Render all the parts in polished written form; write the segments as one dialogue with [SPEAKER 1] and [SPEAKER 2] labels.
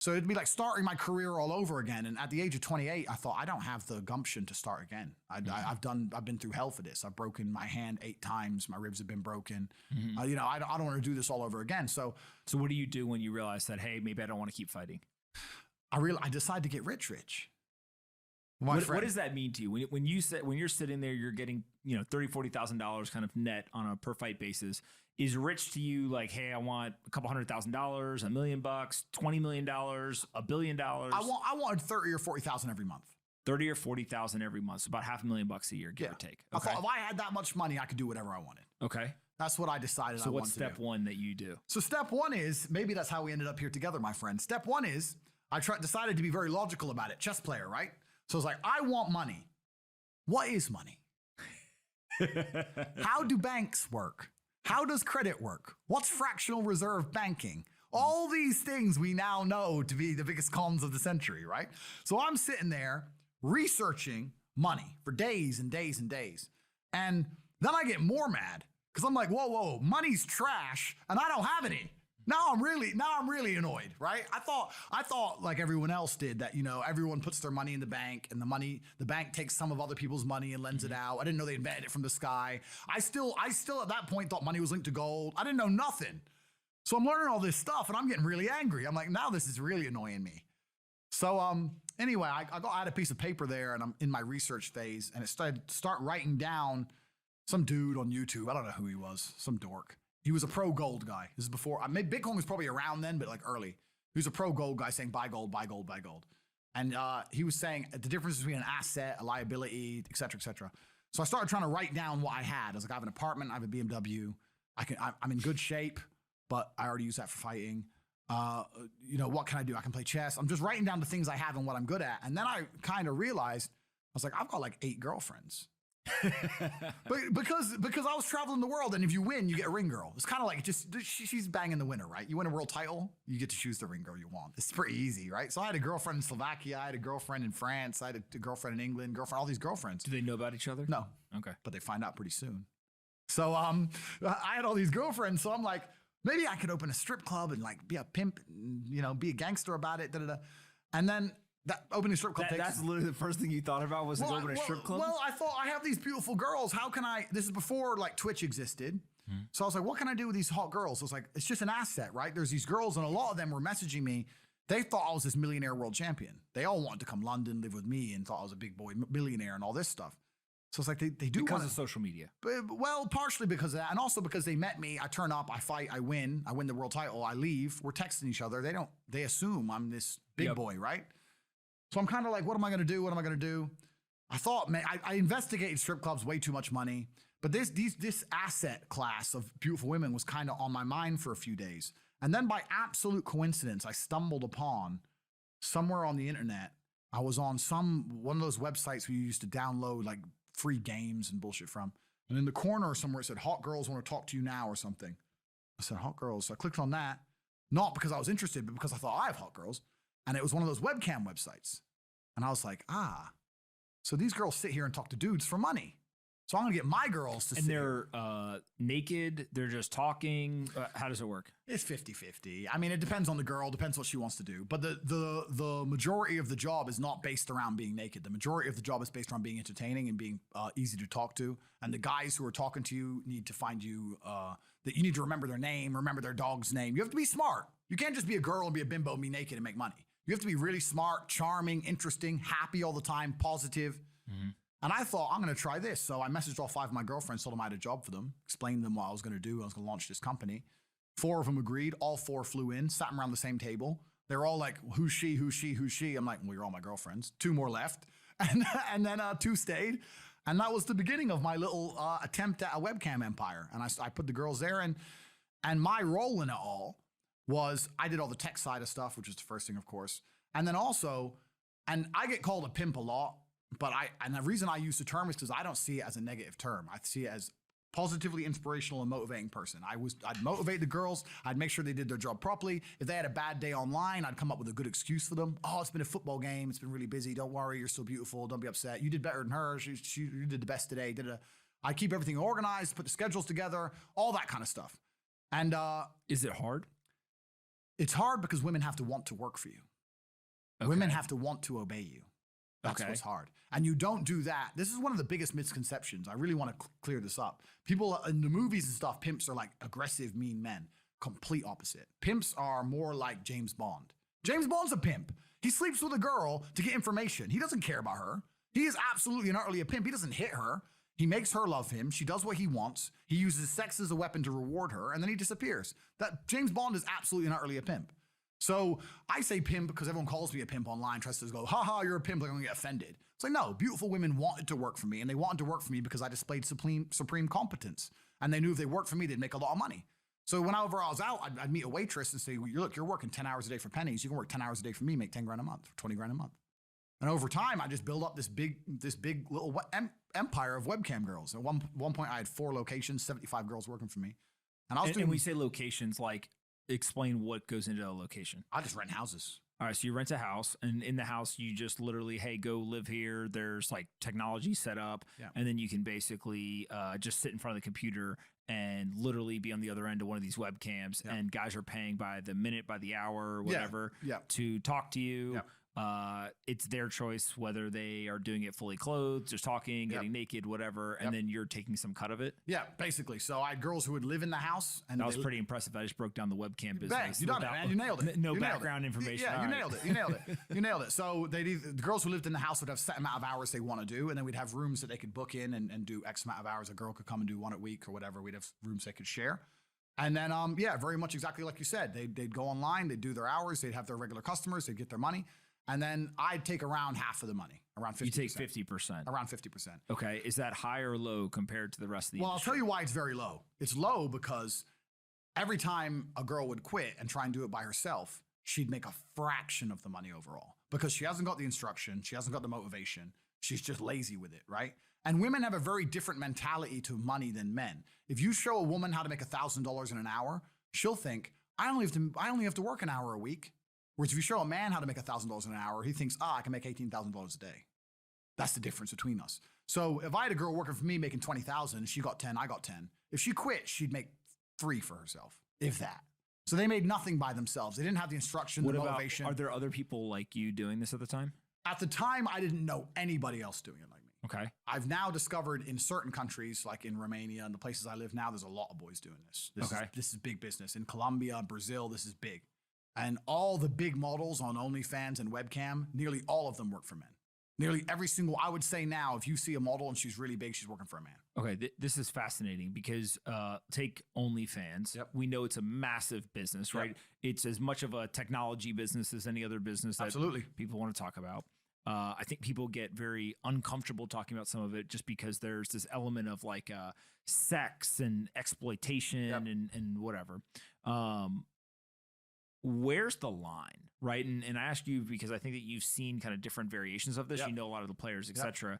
[SPEAKER 1] So it'd be like starting my career all over again. And at the age of 28, I thought, I don't have the gumption to start again. I've been through hell for this. I've broken my hand 8 times. My ribs have been broken. You know, I don't want to do this all over again. So
[SPEAKER 2] what do you do when you realize that, hey, maybe I don't want to keep fighting?
[SPEAKER 1] I decided to get rich.
[SPEAKER 2] What does that mean to you? When you're sitting there, you're getting, you know, $30,000-$40,000 kind of net on a per fight basis. Is rich to you like, hey, I want a couple $100,000, $1 million, $20 million, $1 billion?
[SPEAKER 1] I wanted 30 or 40,000 every month.
[SPEAKER 2] 30 or 40,000 every month, so about $500,000 a year, give or take. Okay.
[SPEAKER 1] I thought if I had that much money, I could do whatever I wanted.
[SPEAKER 2] Okay.
[SPEAKER 1] That's what I decided.
[SPEAKER 2] So what's step one that you do?
[SPEAKER 1] So step one is, maybe that's how we ended up here together, my friend. Step one is decided to be very logical about it. Chess player, right? So it's like, I want money. What is money? How do banks work? How does credit work? What's fractional reserve banking? All these things we now know to be the biggest cons of the century, right? So I'm sitting there researching money for days and days and days. And then I get more mad because I'm like, whoa, money's trash and I don't have any. Now I'm really annoyed, right? I thought like everyone else did that, you know, everyone puts their money in the bank and the bank takes some of other people's money and lends it out. I didn't know they invented it from the sky. I still at that point thought money was linked to gold. I didn't know nothing. So I'm learning all this stuff and I'm getting really angry. I'm like, now this is really annoying me. So anyway, I had a piece of paper there and I'm in my research phase and it start writing down some dude on YouTube. I don't know who he was, some dork. He was a pro gold guy. This is before, Bitcoin was probably around then, but like early. He was a pro gold guy saying buy gold, buy gold, buy gold. And he was saying the difference between an asset, a liability, et cetera, et cetera. So I started trying to write down what I had. I was like, I have an apartment, I have a BMW. I'm in good shape, but I already use that for fighting. You know, what can I do? I can play chess. I'm just writing down the things I have and what I'm good at. And then I kind of realized, I was like, I've got like 8 girlfriends. But because I was traveling the world, and if you win, you get a ring girl. It's kind of like she's banging the winner, right? You win a world title, you get to choose the ring girl you want. It's pretty easy, right? So I had a girlfriend in Slovakia, I had a girlfriend in France, I had a girlfriend in England, all these girlfriends.
[SPEAKER 2] Do they know about each other?
[SPEAKER 1] No.
[SPEAKER 2] Okay.
[SPEAKER 1] But they find out pretty soon. So I had all these girlfriends, so I'm like, maybe I could open a strip club and like be a pimp, and, you know, be a gangster about it, And then that opening a strip club
[SPEAKER 2] that's literally the first thing you thought about was like open a strip club?
[SPEAKER 1] Well, I thought I have these beautiful girls. How can this is before like Twitch existed. So I was like, what can I do with these hot girls? I was like, it's just an asset, right? There's these girls and a lot of them were messaging me. They thought I was this millionaire world champion. They all wanted to come London, live with me and thought I was a big boy millionaire and all this stuff. So it's like they do
[SPEAKER 2] because of social media.
[SPEAKER 1] Well, partially because of that, and also because they met me. I turn up, I fight, I win the world title, I leave. We're texting each other. They assume I'm this big boy, right? So I'm kind of like, what am I going to do? What am I going to do? I thought, man, I investigated strip clubs, way too much money. But this asset class of beautiful women was kind of on my mind for a few days. And then by absolute coincidence, I stumbled upon somewhere on the internet. I was on one of those websites where you used to download like free games and bullshit from. And in the corner somewhere it said, hot girls want to talk to you now or something. I said, hot girls. So I clicked on that, not because I was interested, but because I thought I have hot girls. And it was one of those webcam websites. And I was like, so these girls sit here and talk to dudes for money. So I'm going to get my girls to sit. And
[SPEAKER 2] they're naked? They're just talking? How does it work?
[SPEAKER 1] It's 50-50. I mean, it depends on the girl, depends what she wants to do. But the majority of the job is not based around being naked. The majority of the job is based around being entertaining and being easy to talk to. And the guys who are talking to you need to find you, that you need to remember their name, remember their dog's name. You have to be smart. You can't just be a girl and be a bimbo and be naked and make money. You have to be really smart, charming, interesting, happy all the time, positive. And I thought, I'm going to try this. So I messaged all 5 of my girlfriends, told them I had a job for them, explained to them what I was going to do. I was going to launch this company. 4 of them agreed. All 4 flew in, sat around the same table. They were all like, who's she, who's she, who's she? I'm like, well, you're all my girlfriends. 2 more left. And then 2 stayed. And that was the beginning of my little attempt at a webcam empire. And I put the girls there. And my role in it all was I did all the tech side of stuff, which was the first thing, of course. And then also, and I get called a pimp a lot, but and the reason I use the term is because I don't see it as a negative term. I see it as positively inspirational and motivating person. I'd motivate the girls. I'd make sure they did their job properly. If they had a bad day online, I'd come up with a good excuse for them. Oh, it's been a football game. It's been really busy. Don't worry. You're still beautiful. Don't be upset. You did better than her. You did the best today. I keep everything organized, put the schedules together, all that kind of stuff. And
[SPEAKER 2] is it hard?
[SPEAKER 1] It's hard because women have to want to work for you. Women have to want to obey you. That's what's hard. And you don't do that. This is one of the biggest misconceptions. I really want to clear this up. People in the movies and stuff, pimps are like aggressive, mean men. Complete opposite. Pimps are more like James Bond. James Bond's a pimp. He sleeps with a girl to get information. He doesn't care about her. He is absolutely and utterly a pimp. He doesn't hit her. He makes her love him. She does what he wants. He uses sex as a weapon to reward her, and then he disappears. That James Bond is absolutely and utterly a pimp. So I say pimp because everyone calls me a pimp online, tries to go, haha, you're a pimp, they're gonna get offended. It's like, no, beautiful women wanted to work for me, and they wanted to work for me because I displayed supreme competence. And they knew if they worked for me, they'd make a lot of money. So whenever I was out, I'd meet a waitress and say, well, look, you're working 10 hours a day for pennies. You can work 10 hours a day for me, make 10 grand a month, 20 grand a month. And over time, I just build up this big little empire of webcam girls. At one point, I had 4 locations, 75 girls working for me. And I was doing.
[SPEAKER 2] And we say locations, like, explain what goes into a location.
[SPEAKER 1] I just rent houses.
[SPEAKER 2] All right, so you rent a house, and in the house, you just literally, hey, go live here. There's like technology set up, and then you can basically just sit in front of the computer and literally be on the other end of one of these webcams, and guys are paying by the minute, by the hour, or whatever, to talk to you. It's their choice whether they are doing it fully clothed, just talking, getting naked, whatever, and then you're taking some cut of it. Yeah,
[SPEAKER 1] basically. So I had girls who would live in the house, and
[SPEAKER 2] that was pretty impressive. I just broke down the webcam business.
[SPEAKER 1] Bang, you done it, man. You nailed it.
[SPEAKER 2] No background information.
[SPEAKER 1] Yeah, you nailed it. You nailed it. You nailed it. So the girls who lived in the house would have set amount of hours they want to do, and then we'd have rooms that they could book in and do X amount of hours. A girl could come and do one a week or whatever. We'd have rooms they could share. And then, very much exactly like you said. They'd go online, they'd do their hours, they'd have their regular customers, they'd get their money. And then I'd take around half of the money, around 50%.
[SPEAKER 2] You take 50%.
[SPEAKER 1] Around 50%.
[SPEAKER 2] Okay. Is that high or low compared to the rest of the industry?
[SPEAKER 1] I'll tell you why it's very low. It's low because every time a girl would quit and try and do it by herself, she'd make a fraction of the money overall because she hasn't got the instruction, she hasn't got the motivation, she's just lazy with it, right? And women have a very different mentality to money than men. If you show a woman how to make $1,000 in an hour, she'll think, I only have to work an hour a week. Whereas if you show a man how to make $1,000 an hour, he thinks, I can make $18,000 a day. That's the difference between us. So if I had a girl working for me making $20,000, she got 10, I got 10. If she quit, she'd make 3 for herself, if that. So they made nothing by themselves. They didn't have the instruction, the motivation.
[SPEAKER 2] Are there other people like you doing this at the time?
[SPEAKER 1] At the time, I didn't know anybody else doing it like me.
[SPEAKER 2] Okay.
[SPEAKER 1] I've now discovered in certain countries, like in Romania and the places I live now, there's a lot of boys doing this. This is big business. In Colombia, Brazil, this is big. And all the big models on OnlyFans and webcam, nearly all of them work for men. Nearly every single, I would say now, if you see a model and she's really big, she's working for a man.
[SPEAKER 2] Okay, this is fascinating because take OnlyFans. Yep. We know it's a massive business, right? Yep. It's as much of a technology business as any other business that people want to talk about. I think people get very uncomfortable talking about some of it just because there's this element of like sex and exploitation and whatever. Where's the line, right? And I ask you because I think that you've seen kind of different variations of this. You know a lot of the players, etc.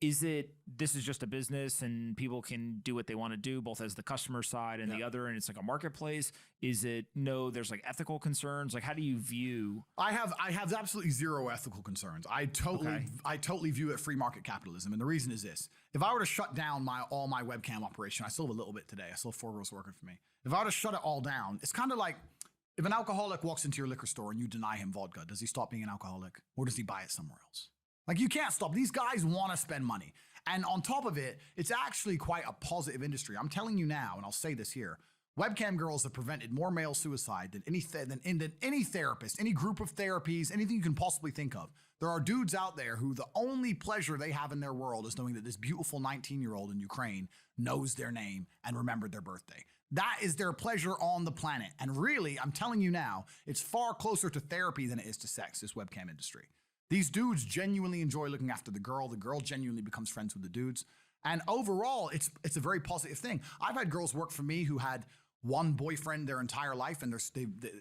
[SPEAKER 2] Is this is just a business and people can do what they want to do, both as the customer side and the other, and it's like a marketplace? Is it no? There's like ethical concerns. Like, how do you view?
[SPEAKER 1] I have absolutely zero ethical concerns. I totally view it free market capitalism, and the reason is this: if I were to shut down all my webcam operation, I still have a little bit today. I still have 4 girls working for me. If I were to shut it all down, it's kind of like. If an alcoholic walks into your liquor store and you deny him vodka, does he stop being an alcoholic or does he buy it somewhere else? Like, you can't stop. These guys want to spend money. And on top of it, it's actually quite a positive industry. I'm telling you now, and I'll say this here, webcam girls have prevented more male suicide than any therapist, any group of therapies, anything you can possibly think of. There are dudes out there who the only pleasure they have in their world is knowing that this beautiful 19-year-old in Ukraine knows their name and remembered their birthday. That is their pleasure on the planet. And really, I'm telling you now, it's far closer to therapy than it is to sex, this webcam industry. These dudes genuinely enjoy looking after the girl genuinely becomes friends with the dudes. And overall, it's a very positive thing. I've had girls work for me who had one boyfriend their entire life, and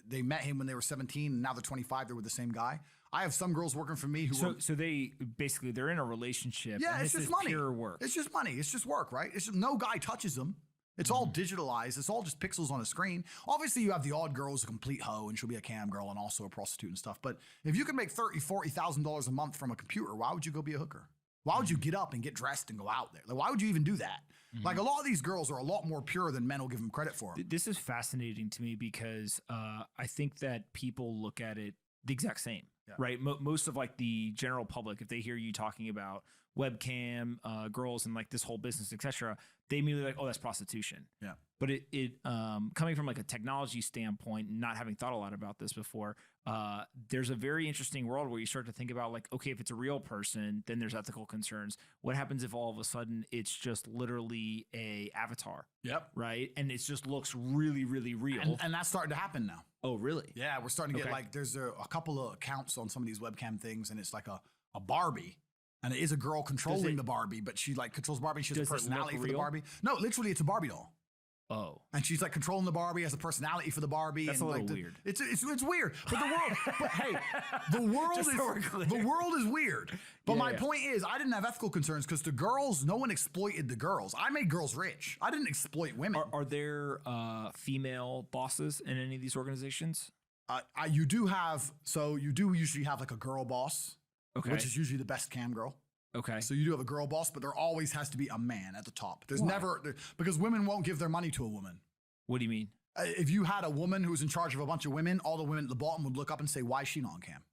[SPEAKER 1] they met him when they were 17, and now they're 25, they're with the same guy. I have some girls working for me who
[SPEAKER 2] so they basically they're in a relationship.
[SPEAKER 1] Yeah,
[SPEAKER 2] and
[SPEAKER 1] it's just money.
[SPEAKER 2] Pure work.
[SPEAKER 1] It's just money. It's just work, right? It's just, no guy touches them. It's all digitalized. It's all just pixels on a screen. Obviously, you have the odd girl who's a complete hoe, and she'll be a cam girl and also a prostitute and stuff. But if you can make $30,000, $40,000 a month from a computer, why would you go be a hooker? Why would you get up and get dressed and go out there? Like, why would you even do that? Like, a lot of these girls are a lot more pure than men will give them credit for.
[SPEAKER 2] This is fascinating to me because I think that people look at it the exact same. right? Most of like the general public, if they hear you talking about webcam girls and like this whole business, etc., they immediately like, oh, that's prostitution.
[SPEAKER 1] Yeah.
[SPEAKER 2] But it coming from like a technology standpoint, not having thought a lot about this before, there's a very interesting world where you start to think about like, okay, if it's a real person, then there's ethical concerns. What happens if all of a sudden it's just literally a avatar?
[SPEAKER 1] Yep.
[SPEAKER 2] Right. And it just looks really, really real.
[SPEAKER 1] And that's starting to happen now.
[SPEAKER 2] Oh, really?
[SPEAKER 1] Yeah. We're starting to get like, there's a couple of accounts on some of these webcam things, and it's like a Barbie. And it is a girl controlling the Barbie, but she like controls Barbie. She has a personality for the Barbie. No, literally, it's a Barbie doll.
[SPEAKER 2] Oh.
[SPEAKER 1] And she's like controlling the Barbie, has a personality for the Barbie.
[SPEAKER 2] That's
[SPEAKER 1] and
[SPEAKER 2] a little
[SPEAKER 1] like
[SPEAKER 2] weird.
[SPEAKER 1] It's weird. But the world, but hey, the world is weird. But my point is, I didn't have ethical concerns because the girls, no one exploited the girls. I made girls rich. I didn't exploit women.
[SPEAKER 2] Are there female bosses in any of these organizations?
[SPEAKER 1] You do usually have like a girl boss.
[SPEAKER 2] Okay.
[SPEAKER 1] Which is usually the best cam girl.
[SPEAKER 2] Okay.
[SPEAKER 1] So you do have a girl boss, but there always has to be a man at the top. There's because women won't give their money to a woman.
[SPEAKER 2] What do you mean?
[SPEAKER 1] If you had a woman who was in charge of a bunch of women, all the women at the bottom would look up and say, why is she not on cam?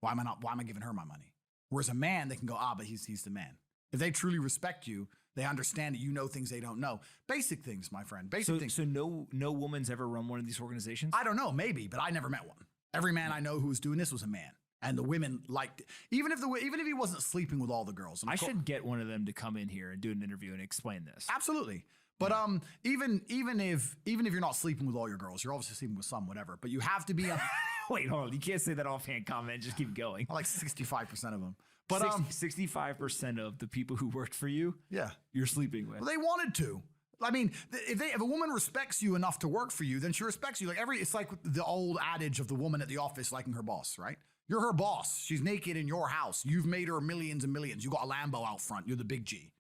[SPEAKER 1] Why am I giving her my money? Whereas a man, they can go, but he's the man. If they truly respect you, they understand that you know things they don't know. Basic things, my friend. Basic things.
[SPEAKER 2] So no woman's ever run one of these organizations?
[SPEAKER 1] I don't know, maybe, but I never met one. Every man I know who was doing this was a man. And the women liked it. Even if he wasn't sleeping with all the girls.
[SPEAKER 2] I should get one of them to come in here and do an interview and explain this.
[SPEAKER 1] Absolutely. But even if you're not sleeping with all your girls, you're obviously sleeping with some, whatever. But you have to be
[SPEAKER 2] Wait, hold on. You can't say that offhand comment. Just keep going.
[SPEAKER 1] I like 65% of them. But
[SPEAKER 2] 65% of the people who worked for you, you're sleeping with.
[SPEAKER 1] Well, they wanted to. I mean, if a woman respects you enough to work for you, then she respects you. It's like the old adage of the woman at the office liking her boss, right? You're her boss. She's naked in your house. You've made her millions and millions. You got a Lambo out front. You're the big G.